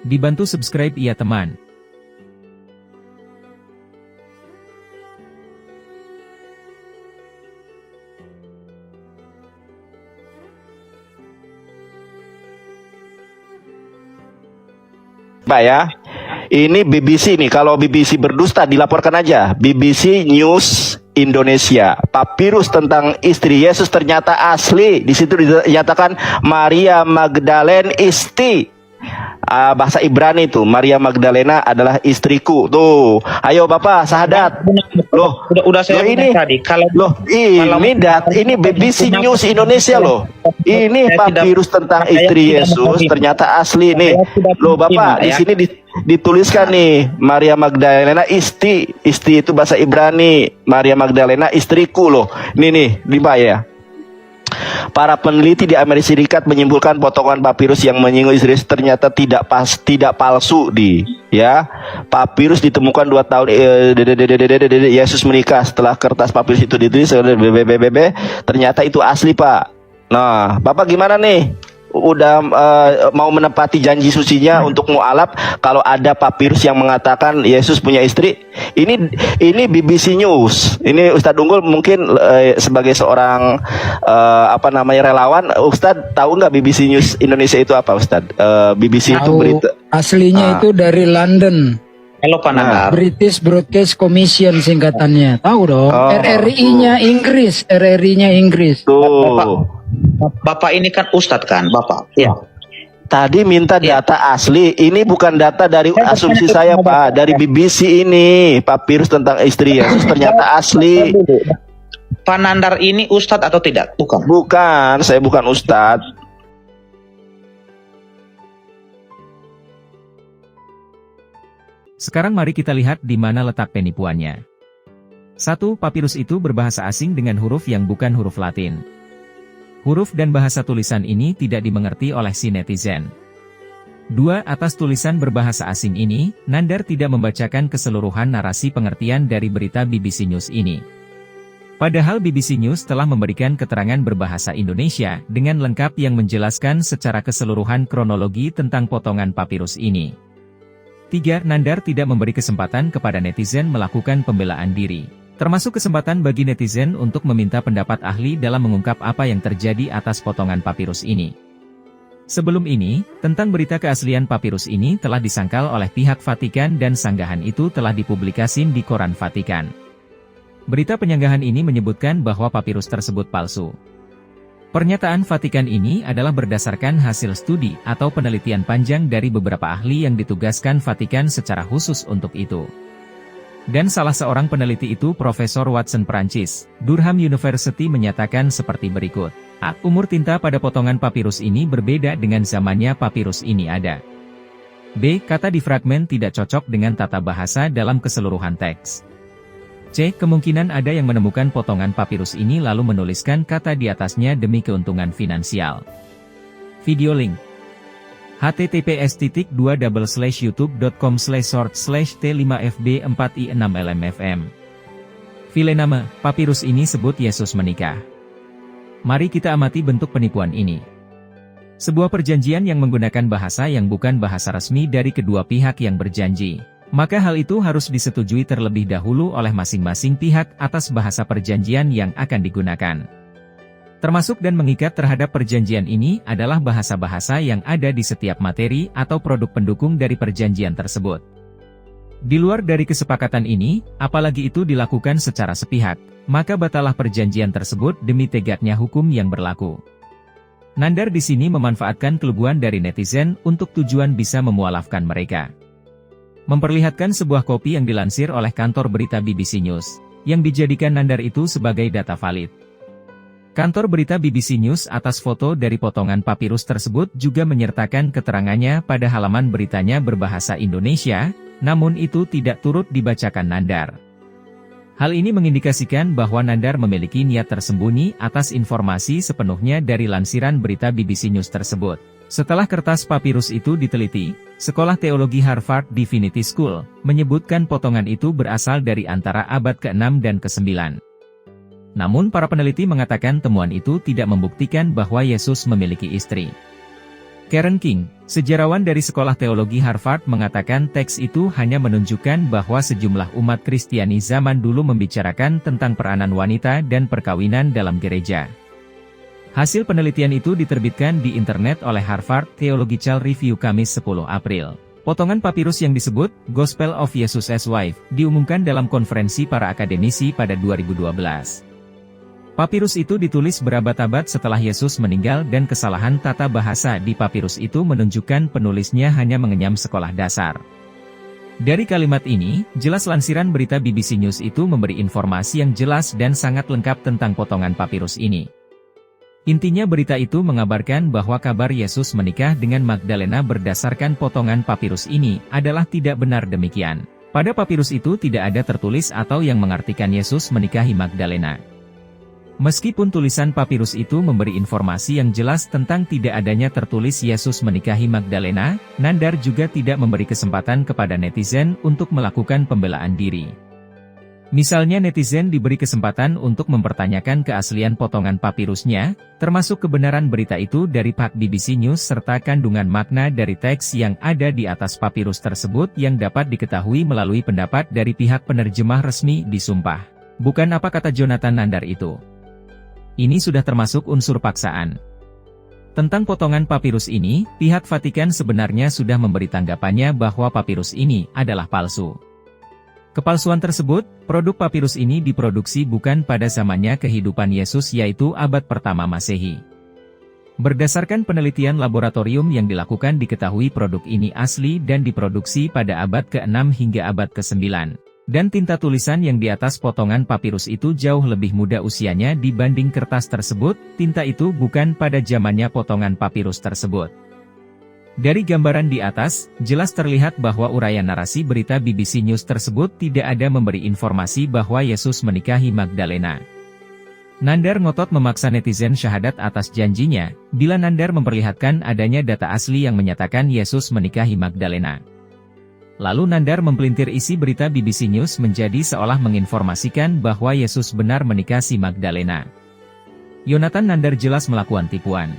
Dibantu subscribe ya teman. Pak ya, ini BBC nih. Kalau BBC berdusta dilaporkan aja. BBC News Indonesia. Papirus tentang istri Yesus ternyata asli. Di situ dinyatakan Maria Magdalene isti. Bahasa Ibrani itu Maria Magdalena adalah istriku. Tuh, ayo Bapak sahadat. Udah saya ini tadi. Ini BBC News Indonesia loh. Ini papirus tentang istri Yesus ternyata asli nih. Loh Bapak, di sini dituliskan nih Maria Magdalena isti. Isti itu bahasa Ibrani. Maria Magdalena istriku loh. Nih Pak ya. Para peneliti di Amerika Serikat menyimpulkan potongan papirus yang menyinggung istri ternyata tidak palsu ya. Papirus ditemukan 2 tahun Yesus menikah. Setelah kertas papirus itu ditulis ternyata itu asli Pak. Nah, Bapak gimana nih? Udah mau menepati janji sucinya untuk mualaf kalau ada papirus yang mengatakan Yesus punya istri? Ini BBC News. Ini Ustadz Unggul mungkin sebagai seorang relawan, Ustadz tahu nggak BBC News Indonesia itu apa Ustadz? BBC itu berita aslinya itu dari London. Halo Panandar. British Broadcast Commission singkatannya. Tahu dong? RRI-nya Inggris, RRI-nya Inggris. Tuh. Bapak ini kan Ustadz kan, Bapak? Ya. Tadi minta data asli. Ini bukan data dari asumsi saya, Pak. Dari BBC ini, papirus tentang istri Yesus ternyata asli. Panandar ini Ustadz atau tidak? Bukan. Bukan, saya bukan Ustadz. Sekarang mari kita lihat di mana letak penipuannya. 1. Papirus itu berbahasa asing dengan huruf yang bukan huruf Latin. Huruf dan bahasa tulisan ini tidak dimengerti oleh si netizen. 2. Atas tulisan berbahasa asing ini, Nandar tidak membacakan keseluruhan narasi pengertian dari berita BBC News ini. Padahal BBC News telah memberikan keterangan berbahasa Indonesia dengan lengkap yang menjelaskan secara keseluruhan kronologi tentang potongan papirus ini. 3. Nandar tidak memberi kesempatan kepada netizen melakukan pembelaan diri. Termasuk kesempatan bagi netizen untuk meminta pendapat ahli dalam mengungkap apa yang terjadi atas potongan papirus ini. Sebelum ini, tentang berita keaslian papirus ini telah disangkal oleh pihak Vatikan dan sanggahan itu telah dipublikasin di Koran Vatikan. Berita penyanggahan ini menyebutkan bahwa papirus tersebut palsu. Pernyataan Vatikan ini adalah berdasarkan hasil studi atau penelitian panjang dari beberapa ahli yang ditugaskan Vatikan secara khusus untuk itu. Dan salah seorang peneliti itu Profesor Watson Prancis, Durham University menyatakan seperti berikut. A. Umur tinta pada potongan papirus ini berbeda dengan zamannya papirus ini ada. B. Kata di fragmen tidak cocok dengan tata bahasa dalam keseluruhan teks. C. Kemungkinan ada yang menemukan potongan papirus ini lalu menuliskan kata di atasnya demi keuntungan finansial. Video link https://youtube.com/short/t5fb4i6lmfm. File nama, papirus ini sebut Yesus menikah. Mari kita amati bentuk penipuan ini. Sebuah perjanjian yang menggunakan bahasa yang bukan bahasa resmi dari kedua pihak yang berjanji. Maka hal itu harus disetujui terlebih dahulu oleh masing-masing pihak atas bahasa perjanjian yang akan digunakan. Termasuk dan mengikat terhadap perjanjian ini adalah bahasa-bahasa yang ada di setiap materi atau produk pendukung dari perjanjian tersebut. Di luar dari kesepakatan ini, apalagi itu dilakukan secara sepihak, maka batalah perjanjian tersebut demi tegaknya hukum yang berlaku. Nandar di sini memanfaatkan kelebuan dari netizen untuk tujuan bisa memualafkan mereka. Memperlihatkan sebuah kopi yang dilansir oleh kantor berita BBC News, yang dijadikan Nandar itu sebagai data valid. Kantor berita BBC News atas foto dari potongan papirus tersebut juga menyertakan keterangannya pada halaman beritanya berbahasa Indonesia, namun itu tidak turut dibacakan Nandar. Hal ini mengindikasikan bahwa Nandar memiliki niat tersembunyi atas informasi sepenuhnya dari lansiran berita BBC News tersebut. Setelah kertas papirus itu diteliti, Sekolah Teologi Harvard Divinity School menyebutkan potongan itu berasal dari antara abad ke-6 dan ke-9. Namun para peneliti mengatakan temuan itu tidak membuktikan bahwa Yesus memiliki istri. Karen King, sejarawan dari Sekolah Teologi Harvard mengatakan teks itu hanya menunjukkan bahwa sejumlah umat Kristiani zaman dulu membicarakan tentang peranan wanita dan perkawinan dalam gereja. Hasil penelitian itu diterbitkan di internet oleh Harvard Theological Review Kamis 10 April. Potongan papirus yang disebut Gospel of Jesus as Wife diumumkan dalam konferensi para akademisi pada 2012. Papirus itu ditulis berabad-abad setelah Yesus meninggal dan kesalahan tata bahasa di papirus itu menunjukkan penulisnya hanya mengenyam sekolah dasar. Dari kalimat ini, jelas lansiran berita BBC News itu memberi informasi yang jelas dan sangat lengkap tentang potongan papirus ini. Intinya berita itu mengabarkan bahwa kabar Yesus menikah dengan Magdalena berdasarkan potongan papirus ini adalah tidak benar demikian. Pada papirus itu tidak ada tertulis atau yang mengartikan Yesus menikahi Magdalena. Meskipun tulisan papirus itu memberi informasi yang jelas tentang tidak adanya tertulis Yesus menikahi Magdalena, Nandar juga tidak memberi kesempatan kepada netizen untuk melakukan pembelaan diri. Misalnya netizen diberi kesempatan untuk mempertanyakan keaslian potongan papirusnya, termasuk kebenaran berita itu dari pihak BBC News serta kandungan makna dari teks yang ada di atas papirus tersebut yang dapat diketahui melalui pendapat dari pihak penerjemah resmi di Sumpah. Bukan apa kata Jonathan Nandar itu. Ini sudah termasuk unsur paksaan. Tentang potongan papirus ini, pihak Vatikan sebenarnya sudah memberi tanggapannya bahwa papirus ini adalah palsu. Kepalsuan tersebut, produk papirus ini diproduksi bukan pada zamannya kehidupan Yesus yaitu abad pertama Masehi. Berdasarkan penelitian laboratorium yang dilakukan diketahui produk ini asli dan diproduksi pada abad ke-6 hingga abad ke-9. Dan tinta tulisan yang di atas potongan papirus itu jauh lebih muda usianya dibanding kertas tersebut, tinta itu bukan pada zamannya potongan papirus tersebut. Dari gambaran di atas, jelas terlihat bahwa uraian narasi berita BBC News tersebut tidak ada memberi informasi bahwa Yesus menikahi Magdalena. Nandar ngotot memaksa netizen syahadat atas janjinya, bila Nandar memperlihatkan adanya data asli yang menyatakan Yesus menikahi Magdalena. Lalu Nandar mempelintir isi berita BBC News menjadi seolah menginformasikan bahwa Yesus benar menikahi Magdalena. Jonathan Nandar jelas melakukan tipuan.